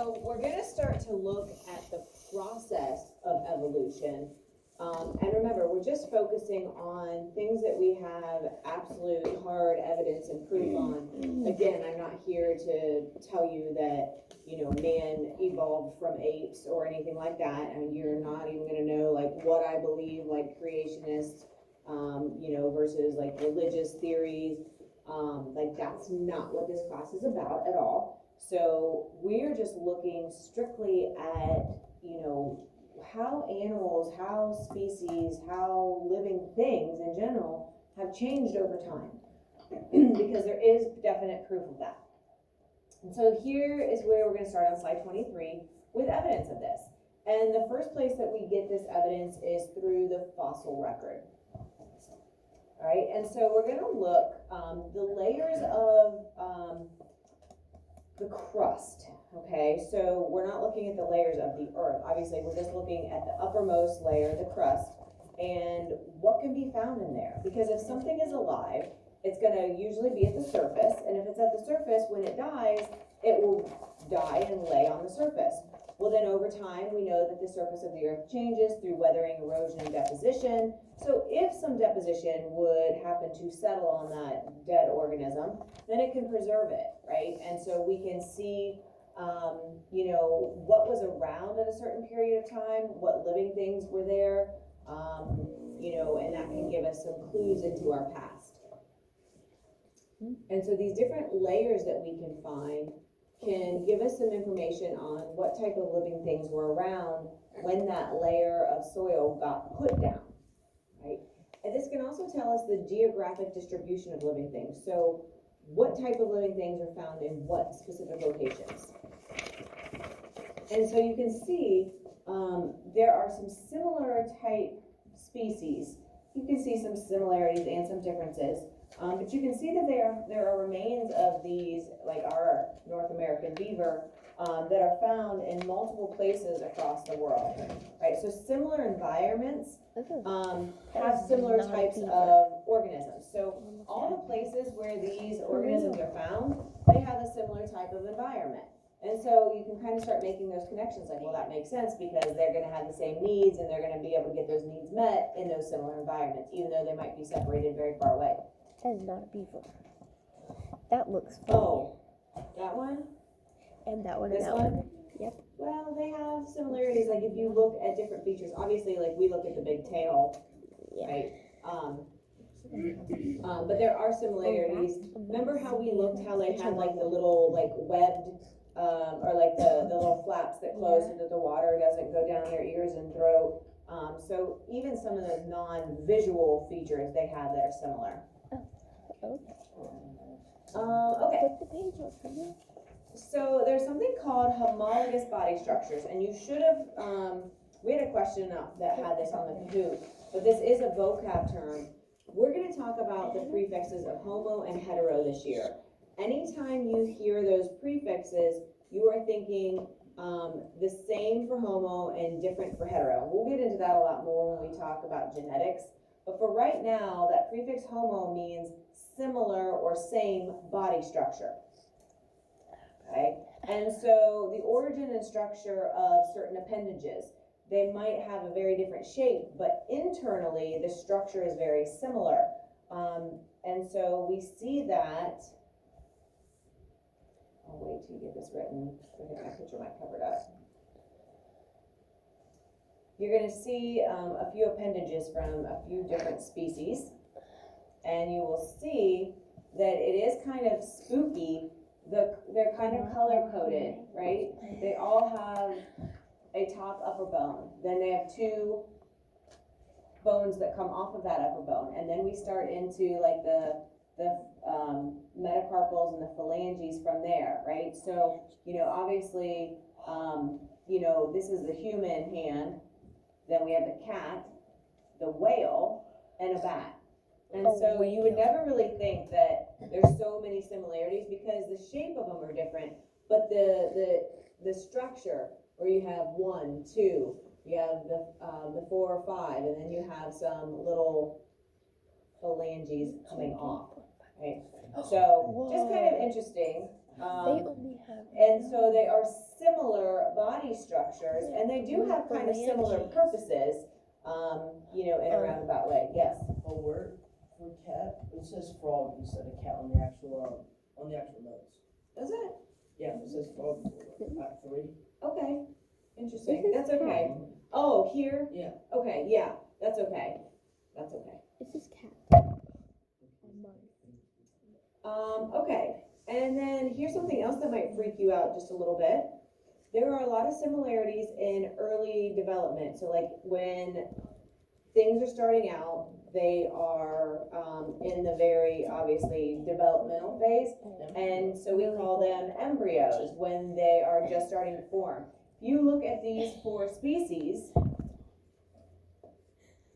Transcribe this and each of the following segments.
So we're going to start to look at the process of evolution. And remember, we're just focusing on things that we have absolute hard evidence and proof on. Again, I'm not here to tell you that, man evolved from apes or anything like that. And you're not even going to know, like, what I believe, like, creationists, versus, like, religious theories. Like, that's not what this class is about at all. So we're just looking strictly at, how animals, how species, how living things in general have changed over time. Because there is definite proof of that. And so here is where we're going to start on slide 23 with evidence of this. And the first place that we get this evidence is through the fossil record. All right, and so we're going to look, the layers of the crust, okay? So we're not looking at the layers of the earth. Obviously, we're just looking at the uppermost layer, the crust, and what can be found in there. Because if something is alive, it's going to usually be at the surface, and if it's at the surface, when it dies, it will die and lay on the surface. Well, then over time, we know that the surface of the earth changes through weathering, erosion, and deposition. So if some deposition would happen to settle on that dead organism, then it can preserve it, right? And so we can see, what was around at a certain period of time, what living things were there, and that can give us some clues into our past. And so these different layers that we can find can give us some information on what type of living things were around when that layer of soil got put down, right? And this can also tell us the geographic distribution of living things. So what type of living things are found in what specific locations? And so you can see there are some similar type species. You can see some similarities and some differences. But you can see that there are remains of these, like our North American beaver, that are found in multiple places across the world, right? So similar environments have similar types of organisms. So all the places where these organisms are found, they have a similar type of environment. And so you can kind of start making those connections, like, well, that makes sense because they're going to have the same needs and they're going to be able to get those needs met in those similar environments, even though they might be separated very far away. That is not a beaver. That looks funny. Oh, that one? And that one This and that one. Yep. Well, they have similarities. Like if you look at different features, obviously, like we look at the big tail, Yeah. right? But there are similarities. Remember how we looked how they had like the little like webbed, or like the little flaps that close so that the water doesn't go down their ears and throat. So even some of the non-visual features they have that are similar. Okay. Okay. Flip the page up for me. So there's something called homologous body structures, and you should have, we had a question that had this on the Kahoot, but this is a vocab term. We're going to talk about the prefixes of homo and hetero this year. Anytime you hear those prefixes, you are thinking the same for homo and different for hetero. We'll get into that a lot more when we talk about genetics, but for right now, that prefix homo means similar or same body structure. Okay, and so the origin and structure of certain appendages, they might have a very different shape, but internally the structure is very similar. And so we see that, I'll wait till you get this written, my picture might cover it up. You're going to see a few appendages from a few different species, and you will see that it is kind of spooky. They're kind of color-coded, right? They all have a top upper bone. Then they have two bones that come off of that upper bone. And then we start into like the metacarpals and the phalanges from there, right? So, obviously, this is the human hand. Then we have the cat, the whale, and a bat. And so you would never really think that there's so many similarities because the shape of them are different, but the structure, where you have 1, 2, you have the 4 or 5, and then you have some little phalanges coming off. right? So, just kind of interesting. They only have. And so they are similar body structures, and they do have kind of similar purposes, in a roundabout way, yes. Oh, where, for cat, it says frog instead of cat on the actual notes. Does it? Yeah, it says frog at 3. Okay, interesting, This is that's okay. Oh, here? Yeah. Okay, yeah, that's okay, that's okay. This is cat. Okay, and then here's something else that might freak you out just a little bit. There are a lot of similarities in early development. So like when things are starting out, they are in the very obviously developmental phase. And so we call them embryos when they are just starting to form. If you look at these 4 species,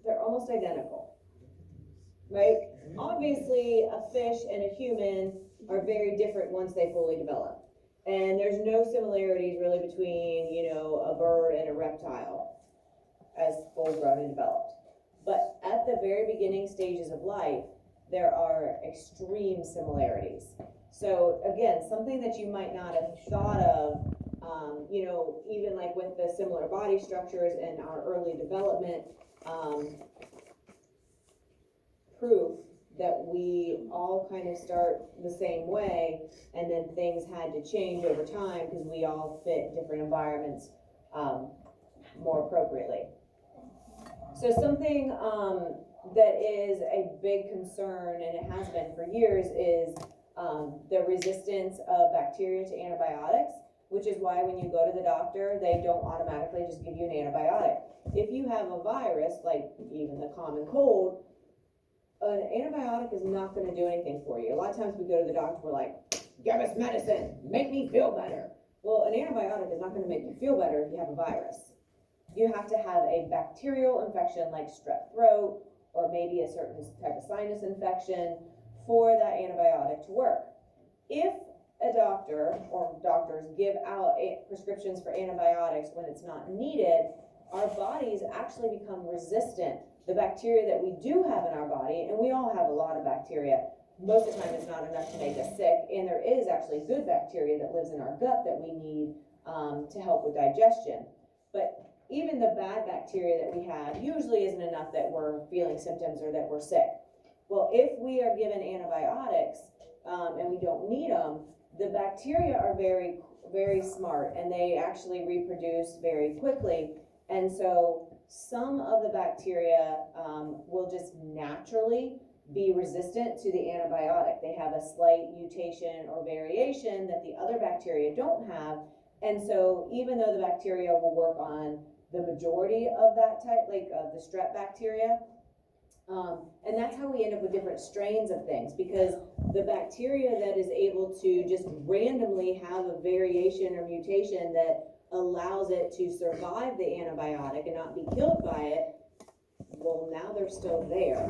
they're almost identical, right? Obviously, a fish and a human are very different once they fully develop. And there's no similarities really between, a bird and a reptile as full grown and developed. But at the very beginning stages of life, there are extreme similarities. So again, something that you might not have thought of, even like with the similar body structures and our early development, proof that we all kind of start the same way, and then things had to change over time because we all fit different environments more appropriately. So something that is a big concern, and it has been for years, is the resistance of bacteria to antibiotics, which is why when you go to the doctor, they don't automatically just give you an antibiotic. If you have a virus, like even the common cold, an antibiotic is not going to do anything for you. A lot of times we go to the doctor, we're like, give us medicine, make me feel better. Well, an antibiotic is not going to make you feel better if you have a virus. You have to have a bacterial infection like strep throat, or maybe a certain type of sinus infection for that antibiotic to work. If a doctor or doctors give out prescriptions for antibiotics when it's not needed, our bodies actually become resistant. The bacteria that we do have in our body, and we all have a lot of bacteria, most of the time it's not enough to make us sick, and there is actually good bacteria that lives in our gut that we need to help with digestion. But even the bad bacteria that we have usually isn't enough that we're feeling symptoms or that we're sick. Well, if we are given antibiotics and we don't need them, the bacteria are very, very smart, and they actually reproduce very quickly. And so some of the bacteria will just naturally be resistant to the antibiotic. They have a slight mutation or variation that the other bacteria don't have. And so even though the bacteria will work on the majority of that type, like of the strep bacteria, and that's how we end up with different strains of things, because the bacteria that is able to just randomly have a variation or mutation that allows it to survive the antibiotic and not be killed by it, well, now they're still there,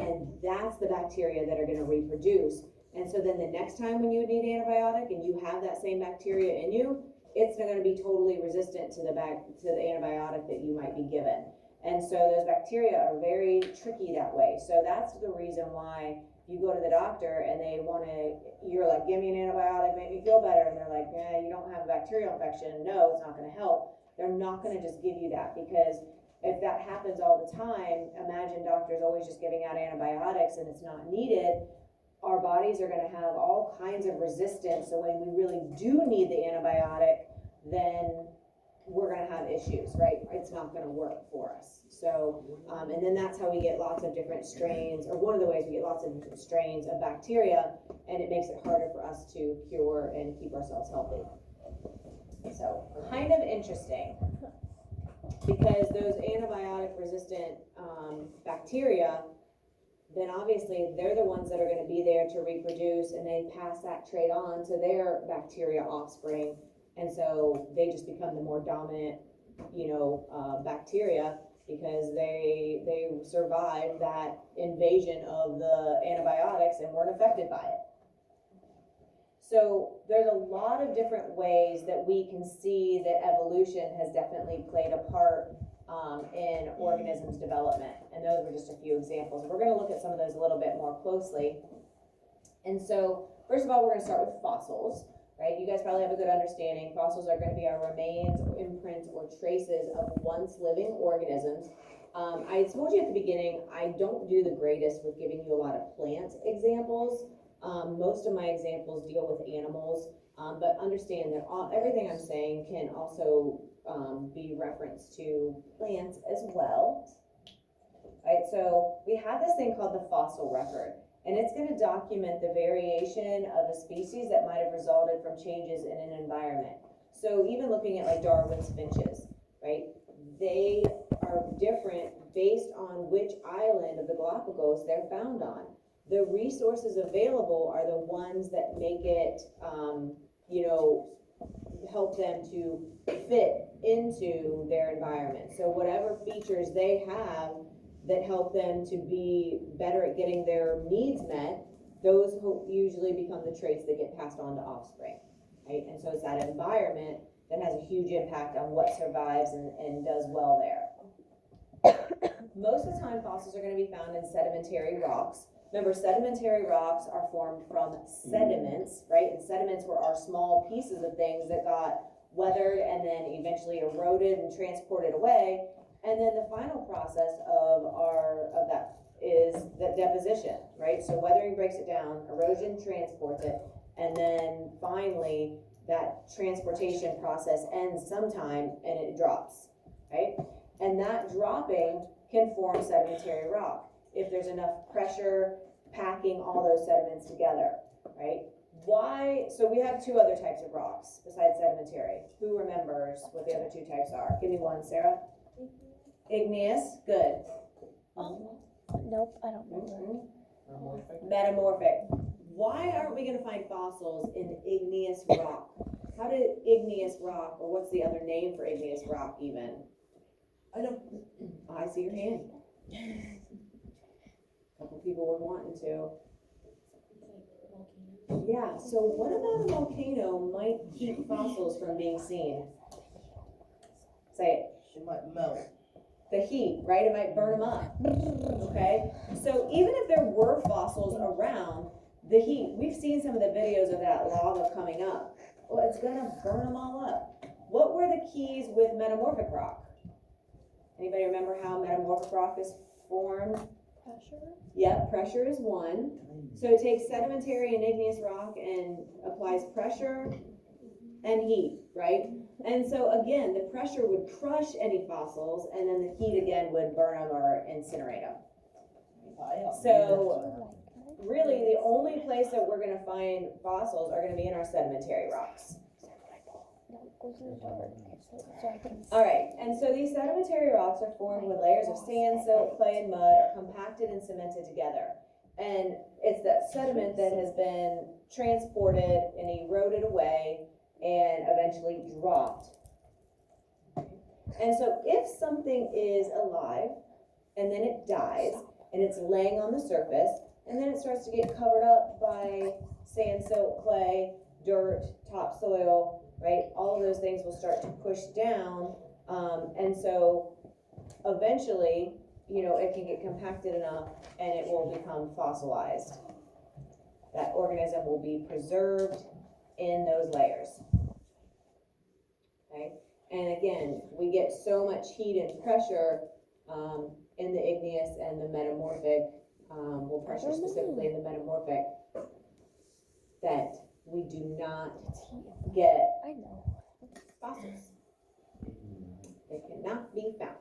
and that's the bacteria that are going to reproduce. And so then the next time when you need antibiotic and you have that same bacteria in you, it's not going to be totally resistant to the antibiotic that you might be given. And so those bacteria are very tricky that way. So that's the reason why you go to the doctor and you're like, give me an antibiotic, make me feel better. And they're like, yeah, you don't have a bacterial infection. No, it's not going to help. They're not going to just give you that, because if that happens all the time, imagine doctors always just giving out antibiotics and it's not needed. Our bodies are going to have all kinds of resistance. So when we really do need the antibiotic, then we're going to have issues, right? It's not going to work for us. So, and then that's how we get lots of different strains, or one of the ways we get lots of different strains of bacteria, and it makes it harder for us to cure and keep ourselves healthy. So, kind of interesting, because those antibiotic resistant bacteria, then obviously they're the ones that are going to be there to reproduce, and they pass that trait on to their bacteria offspring. And so they just become the more dominant, bacteria, because they survived that invasion of the antibiotics and weren't affected by it. So there's a lot of different ways that we can see that evolution has definitely played a part in organisms' development. And those were just a few examples. We're going to look at some of those a little bit more closely. And so, first of all, we're gonna start with fossils, right? You guys probably have a good understanding. Fossils are gonna be our remains or imprints or traces of once living organisms. I told you at the beginning, I don't do the greatest with giving you a lot of plant examples. Most of my examples deal with animals, but understand that everything I'm saying can also be referenced to plants as well. Right, so we have this thing called the fossil record, and it's going to document the variation of a species that might have resulted from changes in an environment. So even looking at like Darwin's finches, right, they are different based on which island of the Galapagos they're found on. The resources available are the ones that make it, help them to fit into their environment. So whatever features they have that help them to be better at getting their needs met, those usually become the traits that get passed on to offspring, right? And so it's that environment that has a huge impact on what survives and does well there. Most of the time, fossils are going to be found in sedimentary rocks. Remember, sedimentary rocks are formed from sediments, right? And sediments were our small pieces of things that got weathered and then eventually eroded and transported away. And then the final process of that is the deposition, right? So weathering breaks it down, erosion transports it, and then finally that transportation process ends sometime and it drops, right? And that dropping can form sedimentary rock if there's enough pressure packing all those sediments together, right? Why? So we have two other types of rocks besides sedimentary. Who remembers what the other two types are? Give me one, Sarah. Igneous, good. Nope, I don't know. Metamorphic. Why aren't we going to find fossils in igneous rock? How did igneous rock, or what's the other name for igneous rock even? I see your hand. A couple people were wanting to. Yeah, so what about a volcano might keep fossils from being seen? Say it. It might melt. The heat, right? It might burn them up. Okay? So even if there were fossils around, the heat, we've seen some of the videos of that lava coming up. Well, it's gonna burn them all up. What were the keys with metamorphic rock? Anybody remember how metamorphic rock is formed? Pressure? Yep, pressure is one. So it takes sedimentary and igneous rock and applies pressure and heat, right? And so again, the pressure would crush any fossils, and then the heat again would burn them or incinerate them. So really, the only place that we're going to find fossils are going to be in our sedimentary rocks. All right, and so these sedimentary rocks are formed when layers of sand, silt, clay, and mud are compacted and cemented together. And it's that sediment that has been transported and eroded away and eventually dropped. And so if something is alive and then it dies and it's laying on the surface and then it starts to get covered up by sand, silt, clay, dirt, topsoil, right? All of those things will start to push down. And so eventually, it can get compacted enough and it will become fossilized. That organism will be preserved in those layers. Okay? And again, we get so much heat and pressure in the igneous and the metamorphic, pressure specifically in the metamorphic, that we do not get fossils. They cannot be found.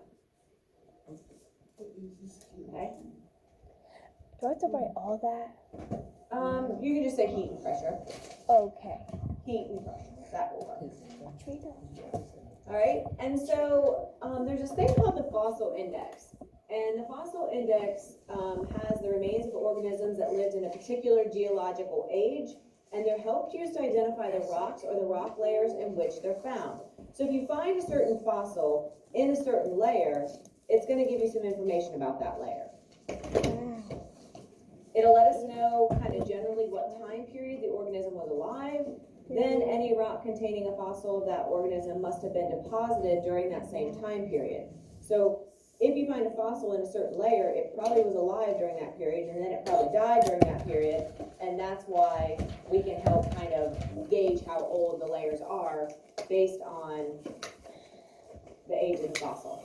Okay? Do I have to write all that? You can just say heat and pressure. Okay. Heat and pressure. That will work. All right, and so there's this thing called the fossil index, and the fossil index has the remains of organisms that lived in a particular geological age, and they're helped used to identify the rocks or the rock layers in which they're found. So if you find a certain fossil in a certain layer, it's going to give you some information about that layer. It'll let us know kind of generally what time period the organism was alive. Then any rock containing a fossil of that organism must have been deposited during that same time period. So if you find a fossil in a certain layer, it probably was alive during that period, and then it probably died during that period, and that's why we can help kind of gauge how old the layers are based on the age of the fossil.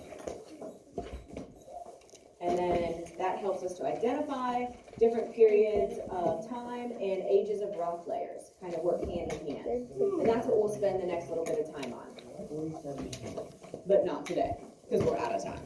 And then that helps us to identify different periods of time and ages of rock layers, kind of work hand in hand. And that's what we'll spend the next little bit of time on, but not today, because we're out of time.